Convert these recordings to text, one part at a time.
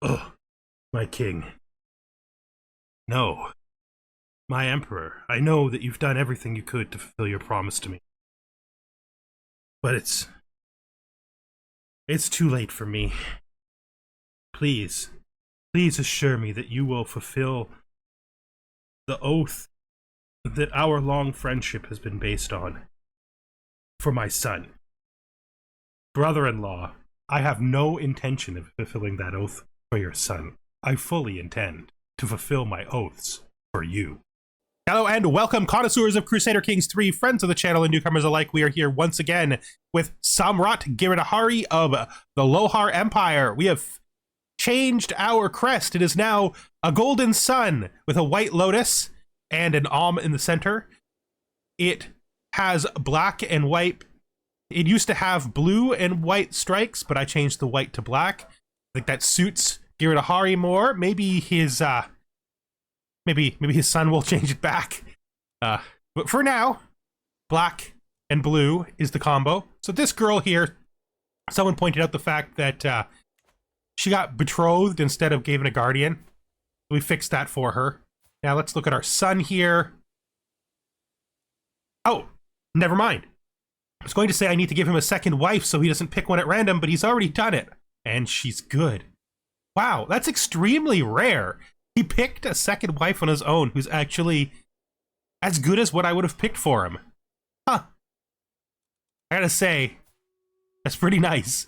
Oh, my king. No. My emperor, I know that you've done everything you could to fulfill your promise to me. But it's too late for me. Please assure me that you will fulfill the oath that our long friendship has been based on. For my son. Brother-in-law, I have no intention of fulfilling that oath for your son. I fully intend to fulfill my oaths for you. Hello and welcome, connoisseurs of Crusader Kings 3, friends of the channel and newcomers alike. We are here once again with Samrat Giridhari of the Lohara Empire. We have changed our crest. It is now a golden sun with a white lotus and an in the center. It has black and white. It used to have blue and white strikes, but I changed the white to black. I think that suits Giridhari more. Maybe his maybe his son will change it back. But for now, black and blue is the combo. So this girl here, someone pointed out the fact that she got betrothed instead of given a guardian. We fixed that for her. Now let's look at our son here. Oh, never mind. I was going to say I need to give him a second wife so he doesn't pick one at random, but he's already done it. And she's good. Wow, that's extremely rare. He picked a second wife on his own who's actually as good as what I would have picked for him. Huh. I gotta say, that's pretty nice.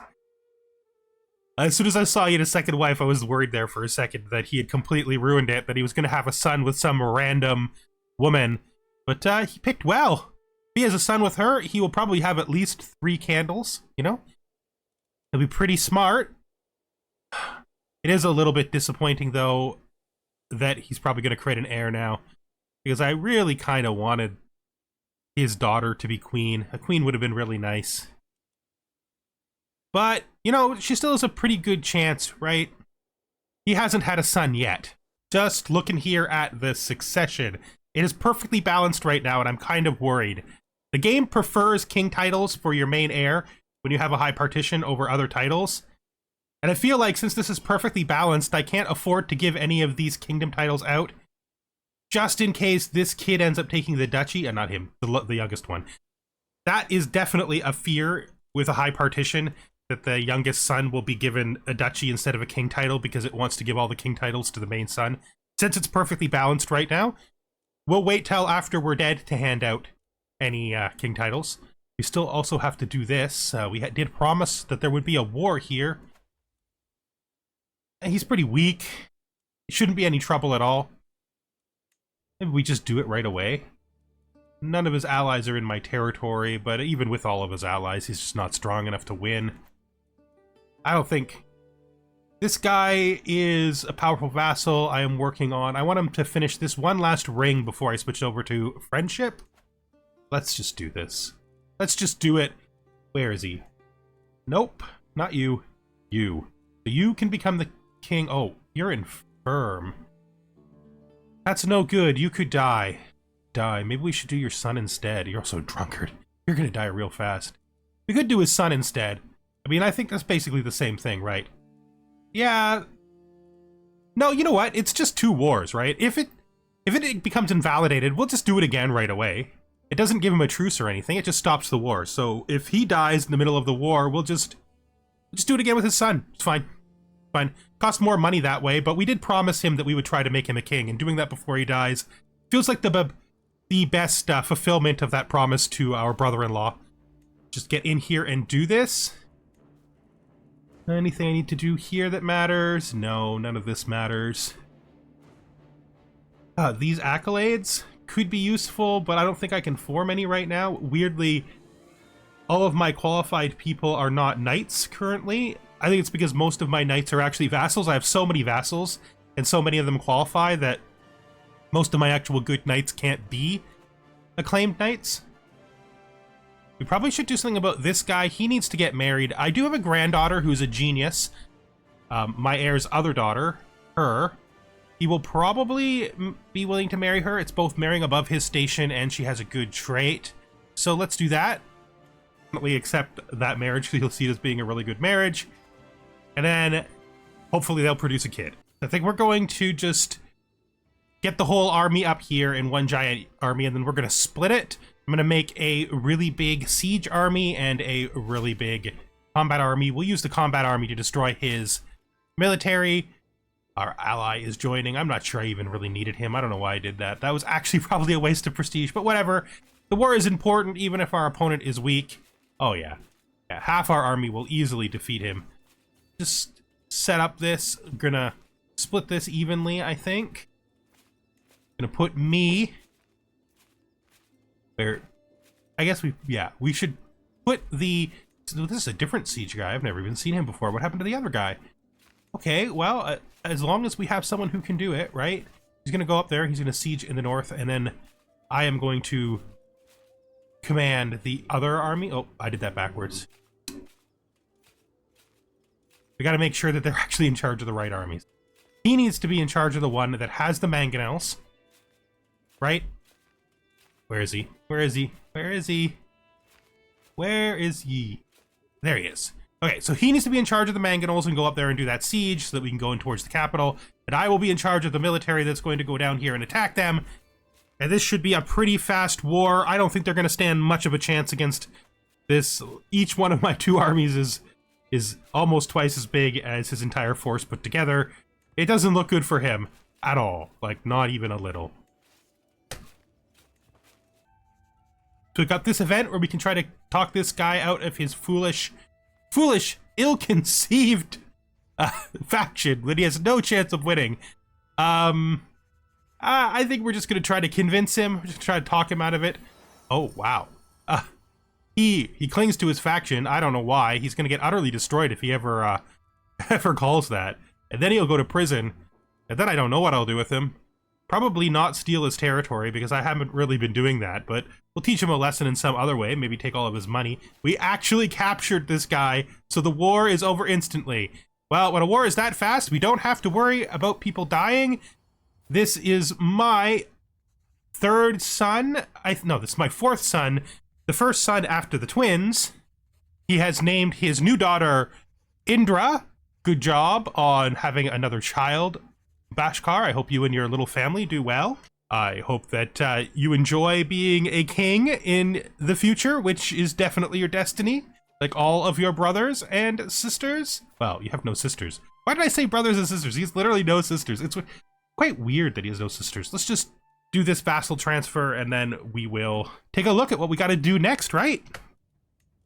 As soon as I saw he had a second wife, I was worried there for a second that he had completely ruined it, that he was going to have a son with some random woman. But he picked well. If he has a son with her, he will probably have at least 3 candles, you know? He'll be pretty smart. It is a little bit disappointing, though, that he's probably going to create an heir now. Because I really kind of wanted his daughter to be queen. A queen would have been really nice. But, you know, she still has a pretty good chance, right? He hasn't had a son yet. Just looking here at the succession, it is perfectly balanced right now, and I'm kind of worried. The game prefers king titles for your main heir when you have a high partition over other titles. And I feel like since this is perfectly balanced, I can't afford to give any of these kingdom titles out. Just in case this kid ends up taking the duchy, and not him, the youngest one. That is definitely a fear with a high partition, that the youngest son will be given a duchy instead of a king title because it wants to give all the king titles to the main son. Since it's perfectly balanced right now, we'll wait till after we're dead to hand out any king titles. We still also have to do this. We did promise that there would be a war here. He's pretty weak. It shouldn't be any trouble at all. Maybe we just do it right away. None of his allies are in my territory, but even with all of his allies, he's just not strong enough to win. I don't think... This guy is a powerful vassal I am working on. I want him to finish this one last ring before I switch over to friendship. Let's just do this. Let's just do it. Where is he? Nope, not you. You. So you can become the king. Oh, you're infirm. That's no good. You could die. Maybe we should do your son instead. You're also a drunkard. You're gonna die real fast. We could do his son instead. I mean, I think that's basically the same thing, right? Yeah. No, you know what? It's just 2 wars, right? If it becomes invalidated, we'll just do it again right away. It doesn't give him a truce or anything. It just stops the war. So if he dies in the middle of the war, we'll just do it again with his son. It's fine. Fine. Costs more money that way, but we did promise him that we would try to make him a king, and doing that before he dies feels like the best fulfillment of that promise to our brother-in-law. Just get in here and do this. Anything I need to do here that matters? No, none of this matters. These accolades could be useful, but I don't think I can form any right now. Weirdly, all of my qualified people are not knights currently. I think it's because most of my knights are actually vassals. I have so many vassals, and so many of them qualify that most of my actual good knights can't be acclaimed knights. We probably should do something about this guy. He needs to get married. I do have a granddaughter who's a genius. My heir's other daughter, her. He will probably be willing to marry her. It's both marrying above his station and she has a good trait. So let's do that. We accept that marriage because you'll see it as being a really good marriage. And then hopefully they'll produce a kid. I think we're going to just get the whole army up here in one giant army, and then we're going to split it. I'm going to make a really big siege army and a really big combat army. We'll use the combat army to destroy his military. Our ally is joining. I'm not sure I even really needed him. I don't know why I did that. That was actually probably a waste of prestige, but whatever. The war is important, even if our opponent is weak. Oh yeah. Half our army will easily defeat him. Just set up this. I'm gonna split this evenly, I think. Gonna put me where I guess we should put the this is a different siege guy. I've never even seen him before. What happened to the other guy? Okay, well, as long as we have someone who can do it, right? He's gonna go up there, he's gonna siege in the north, and then I am going to command the other army. Oh, I did that backwards. We gotta make sure that they're actually in charge of the right armies. He needs to be in charge of the one that has the mangonels. Right? Where is he? Where is he? Where is he? Where is he? There he is. Okay, so he needs to be in charge of the mangonels and go up there and do that siege so that we can go in towards the capital. And I will be in charge of the military that's going to go down here and attack them. And this should be a pretty fast war. I don't think they're going to stand much of a chance against this. Each one of my two armies is almost twice as big as his entire force put together. It doesn't look good for him at all. Like, not even a little. So we've got this event where we can try to talk this guy out of his foolish, ill-conceived faction when he has no chance of winning. I think we're just going to try to convince him, just try to talk him out of it. Oh, wow. He clings to his faction. I don't know why. He's going to get utterly destroyed if he ever calls that. And then he'll go to prison. And then I don't know what I'll do with him. Probably not steal his territory, because I haven't really been doing that, but we'll teach him a lesson in some other way, maybe take all of his money. We actually captured this guy, so the war is over instantly. Well, when a war is that fast, we don't have to worry about people dying. This is my third son. No, this is my fourth son. The first son after the twins. He has named his new daughter Indra. Good job on having another child. Bashkar, I hope you and your little family do well. I hope that you enjoy being a king in the future, which is definitely your destiny. Like all of your brothers and sisters. Well, you have no sisters. Why did I say brothers and sisters? He has literally no sisters. It's quite weird that he has no sisters. Let's just do this vassal transfer and then we will take a look at what we got to do next, right?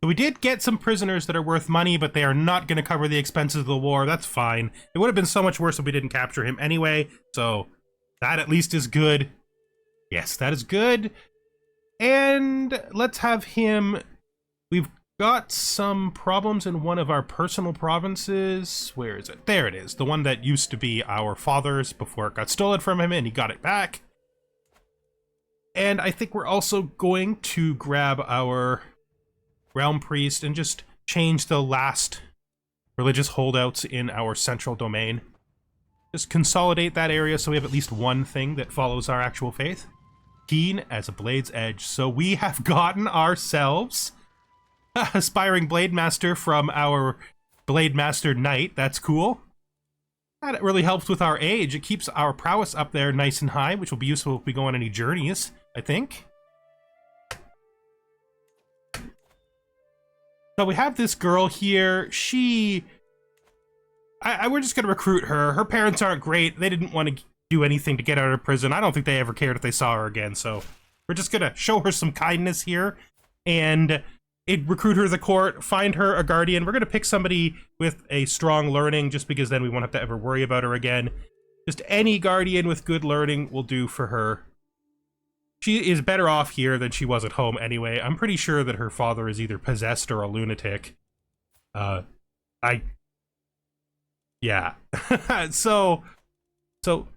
So we did get some prisoners that are worth money, but they are not going to cover the expenses of the war. That's fine. It would have been so much worse if we didn't capture him anyway, so that at least is good. Yes, that is good. And let's have him... We've got some problems in one of our personal provinces. Where is it? There it is. The one that used to be our father's before it got stolen from him, and he got it back. And I think we're also going to grab our realm priest and just change the last religious holdouts in our central domain. Just consolidate that area so we have at least one thing that follows our actual faith. Keen as a blade's edge. So we have gotten ourselves a aspiring blade master from our blade master knight. That's cool. That really helps with our age. It keeps our prowess up there nice and high, which will be useful if we go on any journeys, I think. So we have this girl here. We're just gonna recruit her. Her parents aren't great. They didn't want to do anything to get her out of prison. I don't think they ever cared if they saw her again. So we're just gonna show her some kindness here and recruit her to the court, find her a guardian. We're gonna pick somebody with a strong learning just because then we won't have to ever worry about her again. Just any guardian with good learning will do for her. She is better off here than she was at home anyway. I'm pretty sure that her father is either possessed or a lunatic. Yeah. So,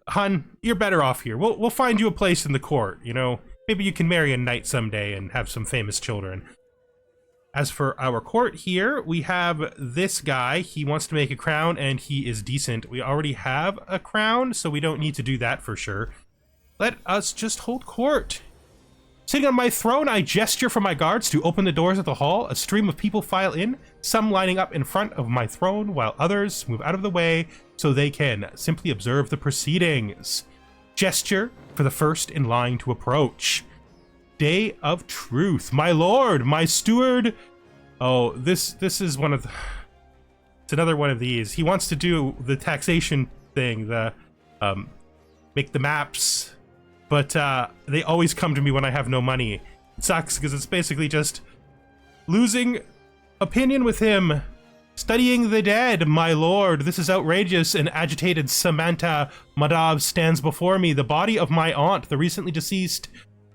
hun, you're better off here. We'll find you a place in the court, you know? Maybe you can marry a knight someday and have some famous children. As for our court here, we have this guy. He wants to make a crown, and he is decent. We already have a crown, so we don't need to do that for sure. Let us just hold court. Sitting on my throne, I gesture for my guards to open the doors of the hall. A stream of people file in, some lining up in front of my throne, while others move out of the way so they can simply observe the proceedings. Gesture for the first in line to approach. Day of Truth. My lord, my steward. Oh, this is one of the... It's another one of these. He wants to do the taxation thing, the make the maps, but they always come to me when I have no money. It sucks because it's basically just losing opinion with him. Studying the dead, my lord. This is outrageous. An agitated Samantha Madhav stands before me. The body of my aunt, the recently deceased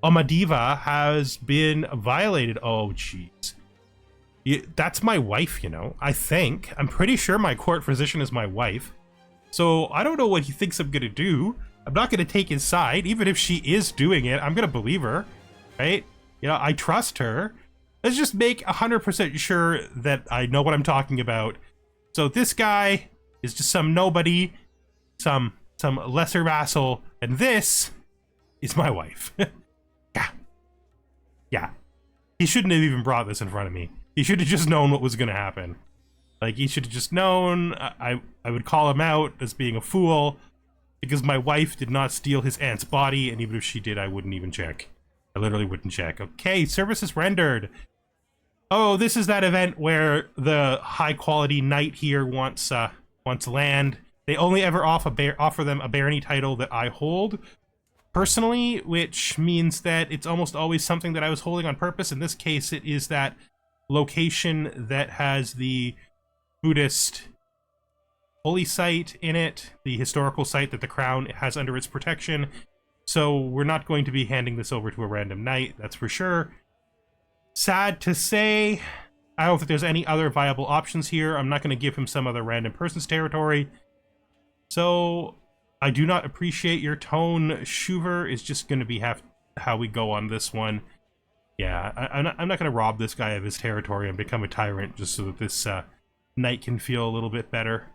Amadiva, has been violated. Oh, jeez. That's my wife, you know, I think. I'm pretty sure my court physician is my wife. So I don't know what he thinks I'm gonna do. I'm not gonna take his side. Even if she is doing it, I'm gonna believe her, right? You know, I trust her. Let's just make 100% sure that I know what I'm talking about. So this guy is just some nobody, some lesser vassal, and this is my wife. Yeah. He shouldn't have even brought this in front of me. He should have just known what was going to happen. Like, he should have just known. I would call him out as being a fool because my wife did not steal his aunt's body, and even if she did, I wouldn't even check. I literally wouldn't check. Okay, services rendered. Oh, this is that event where the high-quality knight here wants land. They only ever offer them a barony title that I hold personally, which means that it's almost always something that I was holding on purpose. In this case, it is that location that has the Buddhist holy site in it, the historical site that the crown has under its protection. So we're not going to be handing this over to a random knight, that's for sure. Sad to say, I don't think there's any other viable options here. I'm not going to give him some other random person's territory. So I do not appreciate your tone. Shuver is just going to be how we go on this one. Yeah, I'm not going to rob this guy of his territory and become a tyrant just so that this knight can feel a little bit better.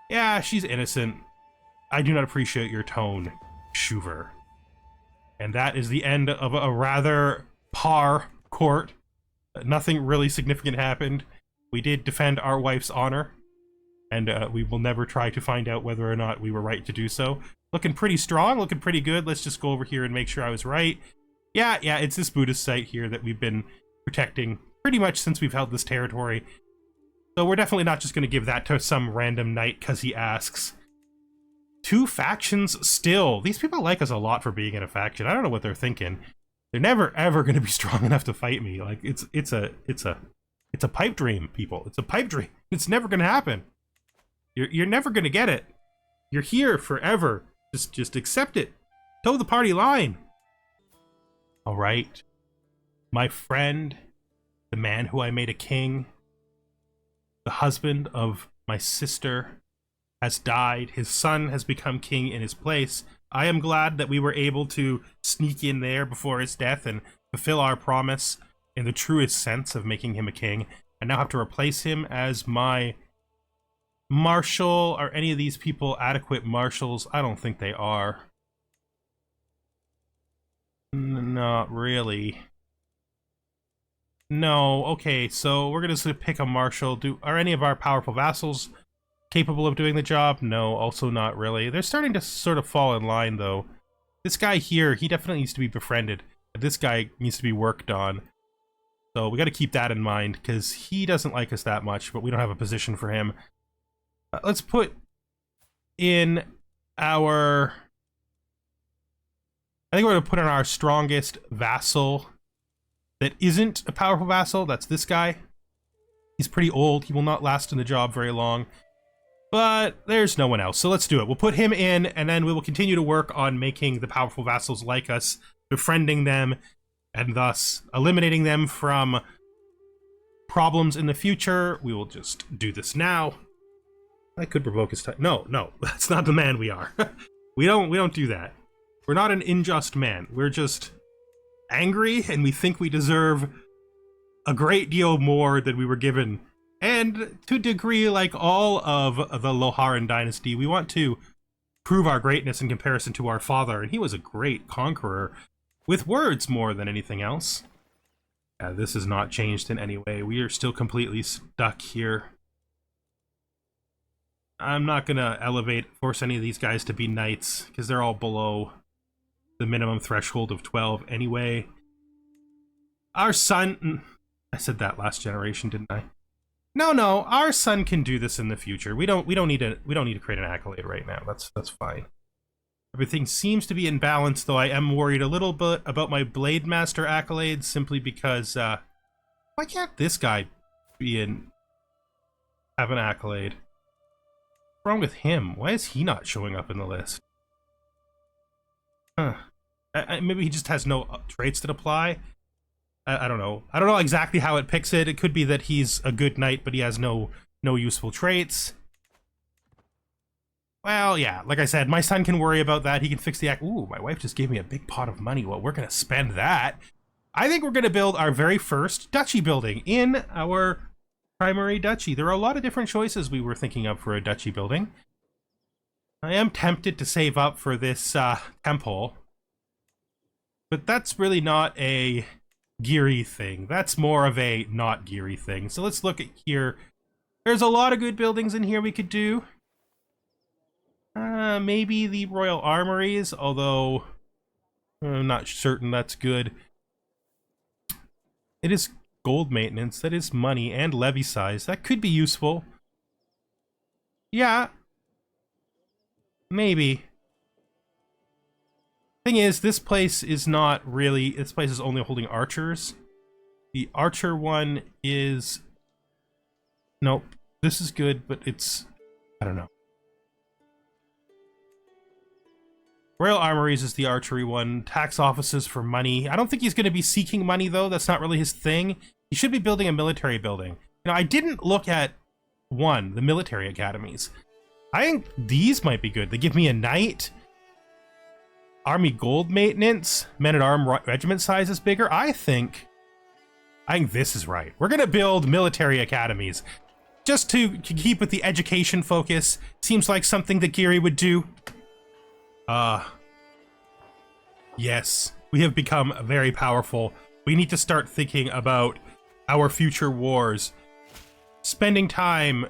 Yeah, she's innocent. I do not appreciate your tone, Shuver. And that is the end of a rather par court. Nothing really significant happened. We did defend our wife's honor, and we will never try to find out whether or not we were right to do so. Looking pretty strong, looking pretty good. Let's just go over here and make sure I was right. Yeah, it's this Buddhist site here that we've been protecting pretty much since we've held this territory. So we're definitely not just going to give that to some random knight because he asks. 2 factions still. These people like us a lot for being in a faction. I don't know what they're thinking. They're never ever going to be strong enough to fight me. Like it's a pipe dream, people. It's a pipe dream. It's never going to happen. You're never going to get it. You're here forever. Just accept it. Toe the party line. All right, my friend, the man who I made a king, the husband of my sister, has died. His son has become king in his place. I am glad that we were able to sneak in there before his death and fulfill our promise in the truest sense of making him a king. I now have to replace him as my marshal. Are any of these people adequate marshals? I don't think they are. Not really. No, okay, so we're gonna pick a marshal. Are any of our powerful vassals capable of doing the job? No, also not really. They're starting to sort of fall in line, though. This guy here, he definitely needs to be befriended. This guy needs to be worked on. So we gotta keep that in mind, because he doesn't like us that much, but we don't have a position for him. Let's put in our... I think we're going to put in our strongest vassal that isn't a powerful vassal. That's this guy. He's pretty old. He will not last in the job very long. But there's no one else, so let's do it. We'll put him in, and then we will continue to work on making the powerful vassals like us, befriending them, and thus eliminating them from problems in the future. We will just do this now. I could provoke his time. No, that's not the man we are. We don't do that. We're not an unjust man. We're just angry, and we think we deserve a great deal more than we were given. And to a degree, like all of the Loharan dynasty, we want to prove our greatness in comparison to our father, and he was a great conqueror. with words more than anything else. Yeah, this has not changed in any way. We are still completely stuck here. I'm not gonna force any of these guys to be knights, because they're all below the minimum threshold of 12 anyway. Our son... I said that last generation, didn't I? No, our son can do this in the future. We don't need to create an accolade right now. That's fine. Everything seems to be in balance, though I am worried a little bit about my Blade Master accolades, simply because why can't this guy have an accolade? What's wrong with him? Why is he not showing up in the list? Huh. Maybe he just has no traits that apply. I don't know. I don't know exactly how it picks it. It could be that he's a good knight, but he has no useful traits. Well, yeah, like I said, my son can worry about that. He can fix the act. Ooh, my wife just gave me a big pot of money. Well, we're going to spend that. I think we're going to build our very first duchy building in our primary duchy. There are a lot of different choices we were thinking of for a duchy building. I am tempted to save up for this temple, but that's really not a Giri thing. That's more of a not Giri thing. So let's look at here. There's a lot of good buildings in here we could do. Maybe the Royal Armories, although I'm not certain that's good. It is gold maintenance, that is money, and levy size. That could be useful. Yeah. Maybe. Thing is, this place is not really... This place is only holding archers. The archer one is... Nope. This is good, but it's... I don't know. Royal Armories is the archery one. Tax offices for money. I don't think he's going to be seeking money, though. That's not really his thing. He should be building a military building. You know, I didn't look at the military academies. I think these might be good. They give me a knight. Army gold maintenance. Men-at-arm regiment size is bigger. I think this is right. We're going to build military academies. Just to keep with the education focus. Seems like something that Giri would do. Yes, we have become very powerful. We need to start thinking about our future wars. Spending time...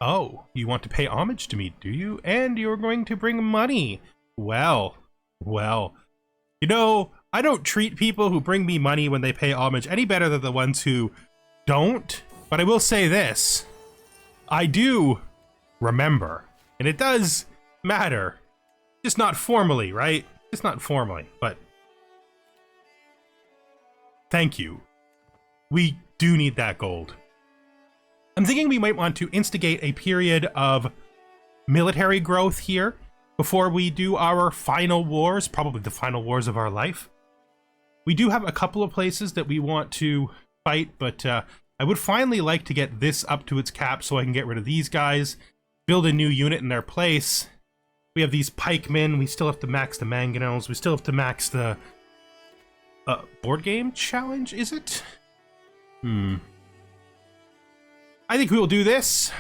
Oh, you want to pay homage to me, do you? And you're going to bring money. Well. You know, I don't treat people who bring me money when they pay homage any better than the ones who don't. But I will say this. I do remember. And it does matter. Just not formally, right? Just not formally, but... Thank you. We do need that gold. I'm thinking we might want to instigate a period of military growth here before we do our final wars, probably the final wars of our life. We do have a couple of places that we want to fight, but I would finally like to get this up to its cap so I can get rid of these guys, build a new unit in their place. We have these pikemen. We still have to max the mangonels. We still have to max the board game challenge, is it? I think we will do this.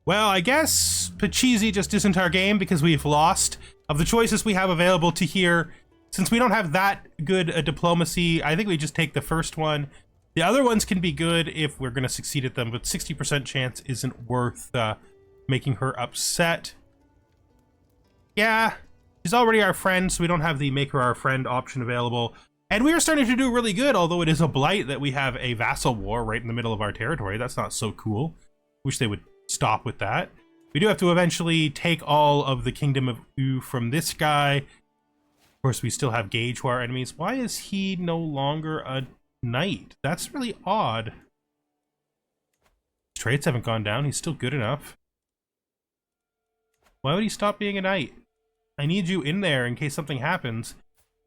Well, I guess Pachisi just isn't our game because we've lost. Of the choices we have available to here, since we don't have that good a diplomacy, I think we just take the first one. The other ones can be good if we're going to succeed at them, but 60% chance isn't worth making her upset. Yeah, she's already our friend, so we don't have the make her our friend option available. And we are starting to do really good, although it is a blight that we have a vassal war right in the middle of our territory. That's not so cool. Wish they would stop with that. We do have to eventually take all of the Kingdom of U from this guy. Of course, we still have Gage who are our enemies. Why is he no longer a knight? That's really odd. His traits haven't gone down. He's still good enough. Why would he stop being a knight? I need you in there in case something happens.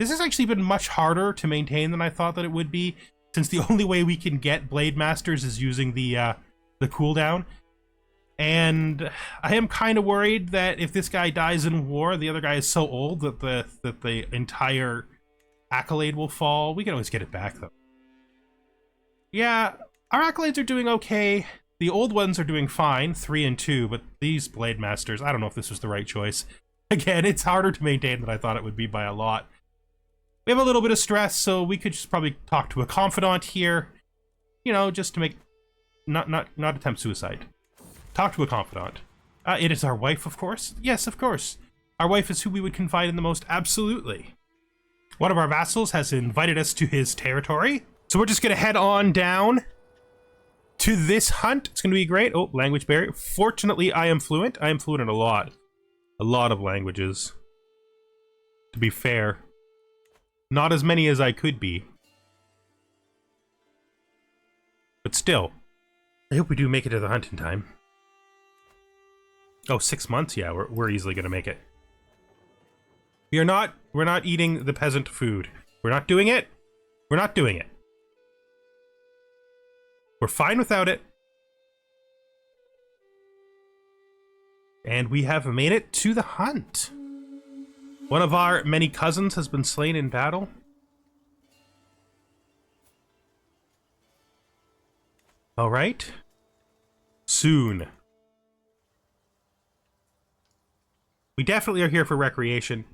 This has actually been much harder to maintain than I thought that it would be, since the only way we can get Blade Masters is using the cooldown. And I am kind of worried that if this guy dies in war, the other guy is so old that the entire accolade will fall. We can always get it back, though. Yeah, our accolades are doing okay. The old ones are doing fine, 3 and 2, but these Blade Masters, I don't know if this was the right choice. Again, it's harder to maintain than I thought it would be by a lot. We have a little bit of stress, so we could just probably talk to a confidant here. You know, just to make... Not attempt suicide. Talk to a confidant. It is our wife, of course. Yes, of course. Our wife is who we would confide in the most, absolutely. One of our vassals has invited us to his territory, so we're just gonna head on down to this hunt. It's gonna be great. Oh, language barrier. Fortunately, I am fluent. I am fluent in a lot of languages. To be fair. Not as many as I could be. But still, I hope we do make it to the hunt in time. Oh, 6 months? Yeah, we're easily gonna make it. We're not eating the peasant food. We're not doing it. We're not doing it. We're fine without it. And we have made it to the hunt. One of our many cousins has been slain in battle. All right. Soon. We definitely are here for recreation.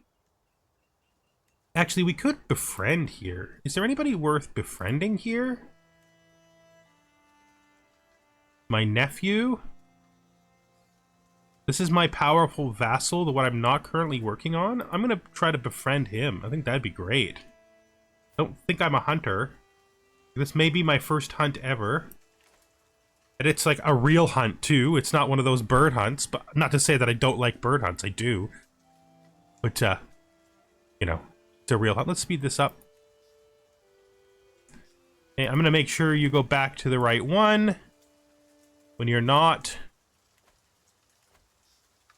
Actually, we could befriend here. Is there anybody worth befriending here? My nephew? This is my powerful vassal, the one I'm not currently working on. I'm gonna try to befriend him. I think that'd be great. Don't think I'm a hunter. This may be my first hunt ever. And it's like a real hunt too. It's not one of those bird hunts, but not to say that I don't like bird hunts, I do. But, you know, it's a real hunt. Let's speed this up. Okay, I'm gonna make sure you go back to the right one. When you're not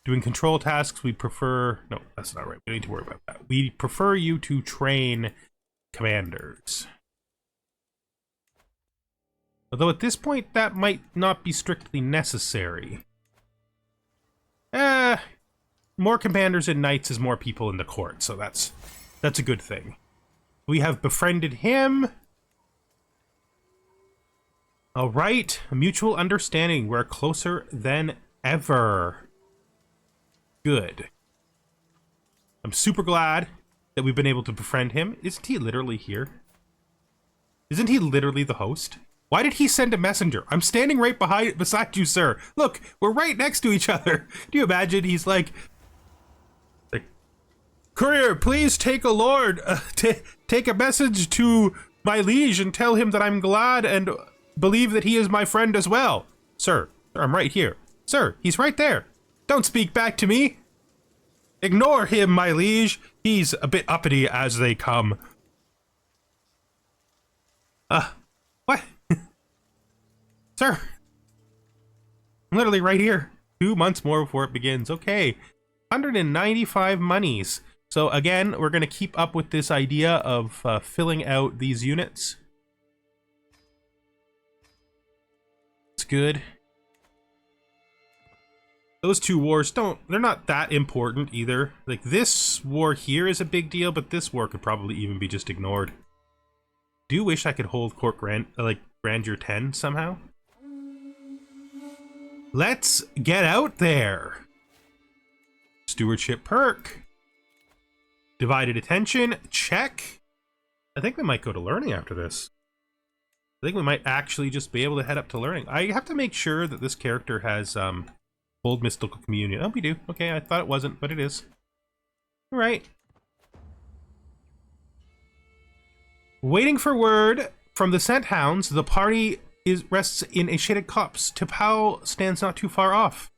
doing control tasks, we prefer... No, that's not right. We don't need to worry about that. We prefer you to train commanders. Although at this point, that might not be strictly necessary. More commanders and knights is more people in the court, so that's a good thing. We have befriended him. All right, a mutual understanding. We're closer than ever. Good. I'm super glad that we've been able to befriend him. Isn't he literally here? Isn't he literally the host? Why did he send a messenger? I'm standing right beside you, sir. Look, we're right next to each other. Do you imagine he's like courier, please take a lord, take a message to my liege and tell him that I'm glad and believe that he is my friend as well. Sir, I'm right here. Sir, he's right there. Don't speak back to me. Ignore him, my liege. He's a bit uppity as they come. What? Sir, I'm literally right here. 2 months more before it begins. Okay, 195 monies. So again, we're gonna keep up with this idea of filling out these units. It's good. Those two wars they're not that important either. Like this war here is a big deal, but this war could probably even be just ignored. Do wish I could hold court grandeur 10 somehow. Let's get out there. Stewardship perk. Divided attention, check. I think we might go to learning after this. I think we might actually just be able to head up to learning. I have to make sure that this character has old mystical communion. Oh, we do. Okay, I thought it wasn't, but it is. All right. Waiting for word from the scent hounds. The party rests in a shaded copse. Tipau stands not too far off.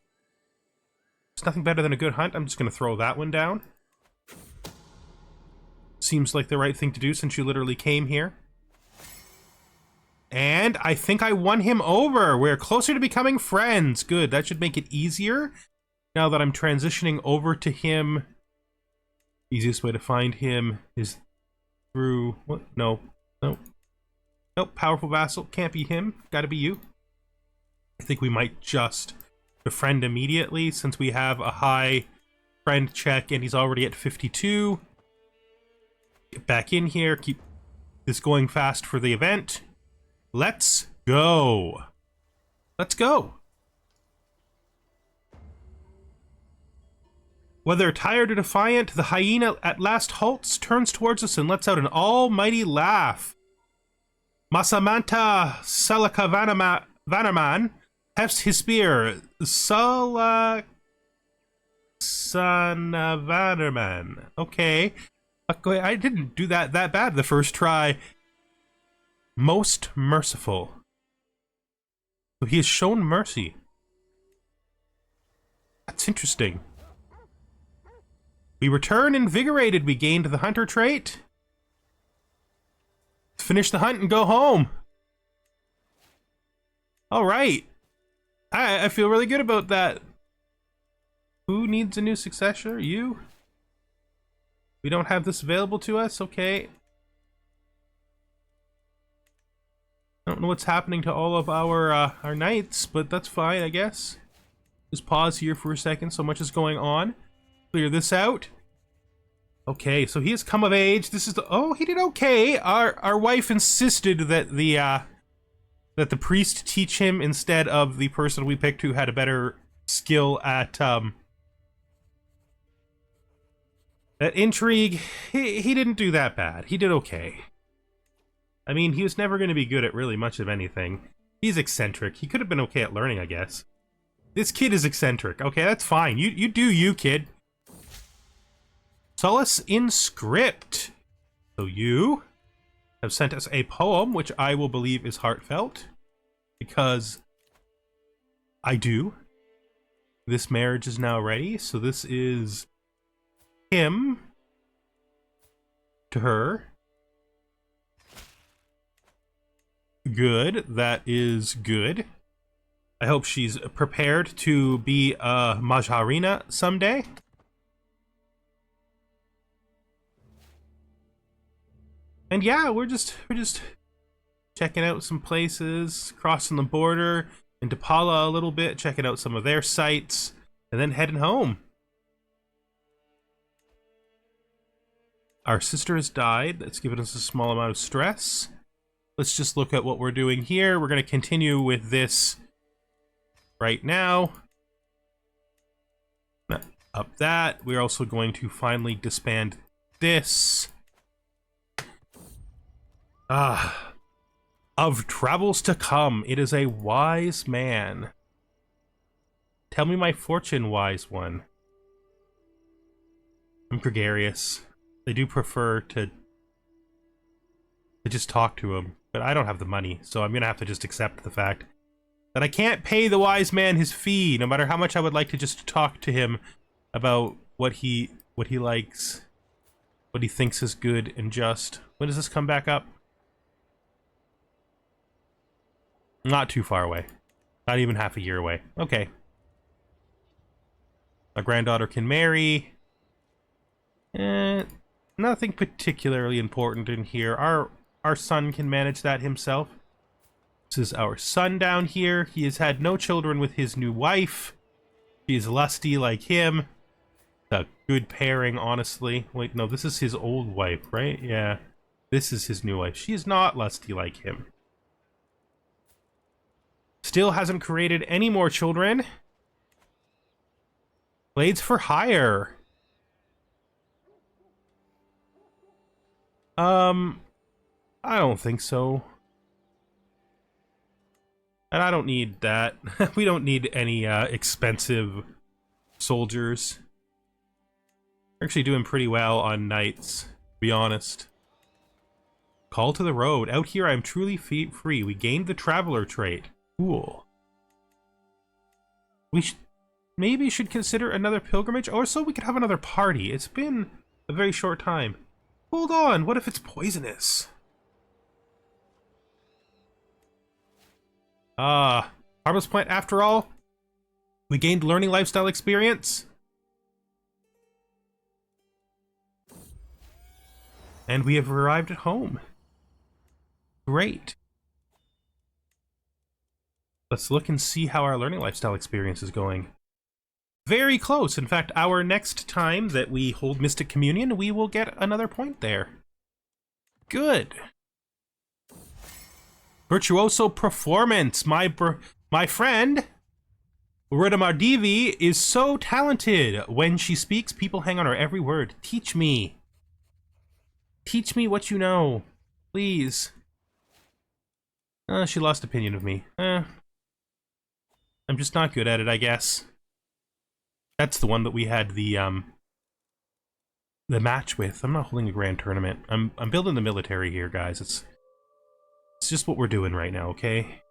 It's nothing better than a good hunt. I'm just going to throw that one down. Seems like the right thing to do since you literally came here. And I think I won him over. We're closer to becoming friends. Good. That should make it easier. Now that I'm transitioning over to him. Easiest way to find him is through... What? No. No. Nope. Powerful vassal. Can't be him. Gotta be you. I think we might just befriend immediately since we have a high friend check and he's already at 52. Get back in here. Keep this going fast for the event. Let's go. Let's go. Whether tired or defiant, the hyena at last halts, turns towards us, and lets out an almighty laugh. Masamanta Salakavanaman hefts his spear. Salaksanavanarman. Okay. I didn't do that bad the first try. Most merciful. So he has shown mercy. That's interesting. We return invigorated. We gained the hunter trait. Finish the hunt and go home. All right. I feel really good about that. Who needs a new successor? You? We don't have this available to us? Okay. I don't know what's happening to all of our knights, but that's fine, I guess. Just pause here for a second. So much is going on. Clear this out. Okay, so he has come of age. This is the... Oh, he did okay. Our wife insisted that the priest teach him instead of the person we picked who had a better skill at intrigue. He didn't do that bad. He did okay. I mean, he was never going to be good at really much of anything. He's eccentric. He could have been okay at learning, I guess. This kid is eccentric. Okay, that's fine. You do you, kid. Solace in script. So you have sent us a poem, which I will believe is heartfelt. Because I do. This marriage is now ready. So this is him to her. Good. That is good. I hope she's prepared to be a Majharina someday. And yeah, we're just checking out some places, crossing the border into Pala a little bit, checking out some of their sites, and then heading home. Our sister has died. That's given us a small amount of stress. Let's just look at what we're doing here. We're going to continue with this right now. Up that. We're also going to finally disband this. Of travels to come, it is a wise man. Tell me my fortune, wise one. I'm gregarious. They do prefer to just talk to him, but I don't have the money, so I'm gonna have to just accept the fact that I can't pay the wise man his fee, no matter how much I would like to just talk to him about what he likes, what he thinks is good and just. When does this come back up? Not too far away. Not even half a year away. Okay. My granddaughter can marry. Nothing particularly important in here. Our son can manage that himself. This is our son down here. He has had no children with his new wife. She is lusty like him. A good pairing, honestly. Wait, no, this is his old wife, right? Yeah. This is his new wife. She is not lusty like him. Still hasn't created any more children. Blades for hire. I don't think so. And I don't need that. We don't need any expensive soldiers. We're actually doing pretty well on knights, to be honest. Call to the road. Out here I'm truly free. We gained the traveler trait. Cool. We maybe should consider another pilgrimage, or so we could have another party. It's been a very short time. Hold on, what if it's poisonous? Harmless plant after all. We gained learning lifestyle experience. And we have arrived at home. Great. Let's look and see how our learning lifestyle experience is going. Very close. In fact, our next time that we hold Mystic Communion, we will get another point there. Good. Virtuoso performance. My friend. Rudamardevi is so talented. When she speaks, people hang on her every word. Teach me. Teach me what you know. Please. She lost opinion of me. I'm just not good at it, I guess. That's the one that we had the match with. I'm not holding a grand tournament. I'm building the military here, guys. It's just what we're doing right now, okay?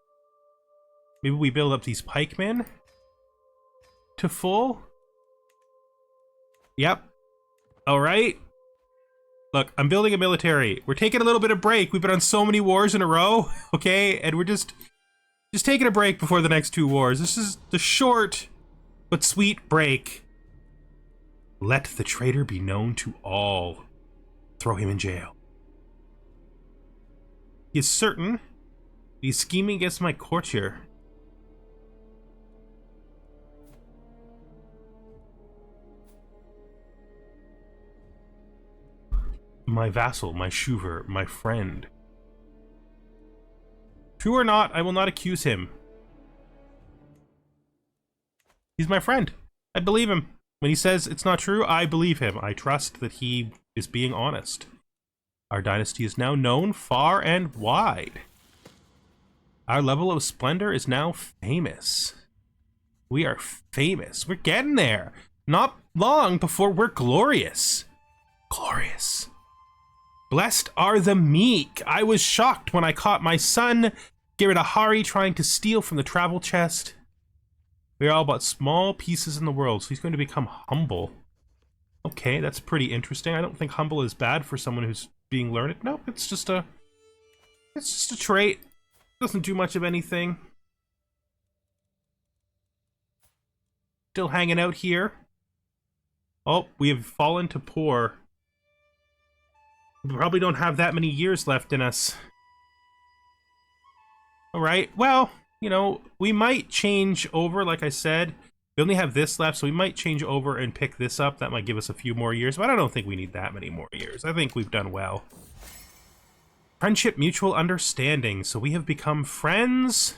Maybe we build up these pikemen to full. Yep. Alright. Look, I'm building a military. We're taking a little bit of break. We've been on so many wars in a row, okay? And we're just taking a break before the next 2 wars. This is the short but sweet break. Let the traitor be known to all. Throw him in jail. He is certain he's scheming against my courtier. My vassal, my shuver, my friend. True or not, I will not accuse him. He's my friend. I believe him. When he says it's not true, I believe him. I trust that he is being honest. Our dynasty is now known far and wide. Our level of splendor is now famous. We are famous. We're getting there. Not long before we're glorious. Glorious. Blessed are the meek. I was shocked when I caught my son, Giridhari, trying to steal from the travel chest. We are all but small pieces in the world, so he's going to become humble. Okay, that's pretty interesting. I don't think humble is bad for someone who's being learned. No, it's just a trait. Doesn't do much of anything. Still hanging out here. Oh, we have fallen to poor. We probably don't have that many years left in us. Alright, well, you know, we might change over, like I said. We only have this left, so we might change over and pick this up. That might give us a few more years, but I don't think we need that many more years. I think we've done well. Friendship, mutual understanding. So we have become friends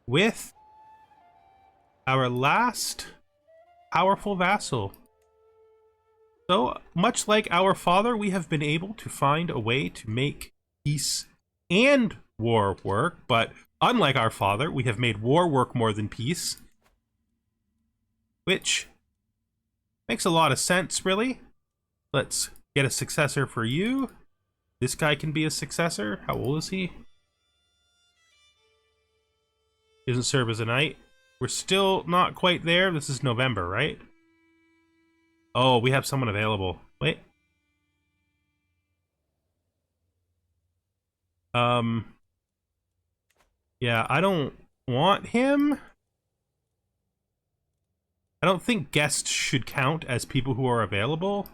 with our last powerful vassal. So, much like our father, we have been able to find a way to make peace and war work, but unlike our father, we have made war work more than peace. Which makes a lot of sense, really. Let's get a successor for you. This guy can be a successor. How old is he? He doesn't serve as a knight. We're still not quite there. This is November, right? Oh, we have someone available. Wait. Yeah, I don't want him. I don't think guests should count as people who are available.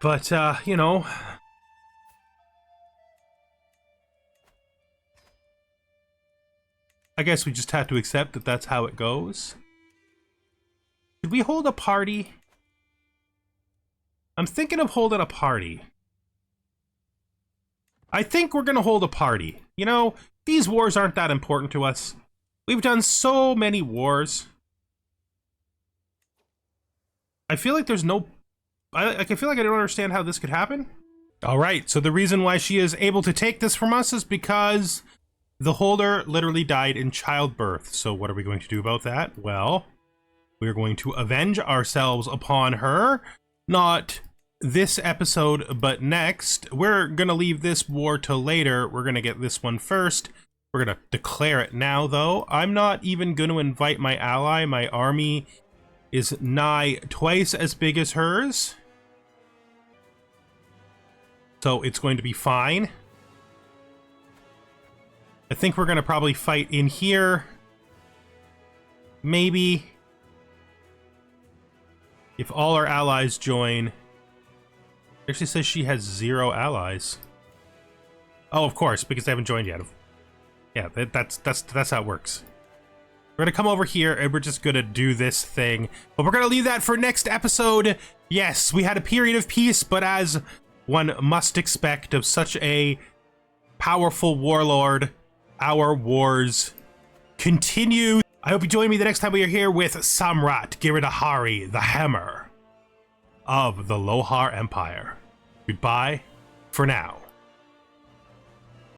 But, you know. I guess we just have to accept that that's how it goes. Should we hold a party? I'm thinking of holding a party. I think we're gonna hold a party. You know, these wars aren't that important to us. We've done so many wars. I feel like there's no... I feel like I don't understand how this could happen. Alright, so the reason why she is able to take this from us is because the holder literally died in childbirth. So what are we going to do about that? Well... we're going to avenge ourselves upon her. Not this episode, but next. We're going to leave this war till later. We're going to get this one first. We're going to declare it now, though. I'm not even going to invite my ally. My army is nigh twice as big as hers. So it's going to be fine. I think we're going to probably fight in here. Maybe... if all our allies join. It actually says she has 0 allies. Oh, of course, because they haven't joined yet. Yeah, that's how it works. We're gonna come over here and we're just gonna do this thing. But we're gonna leave that for next episode. Yes, we had a period of peace, but as one must expect of such a powerful warlord, our wars continue. I hope you join me the next time we are here with Samrat, Giridhari, the Hammer of the Lohara Empire. Goodbye for now.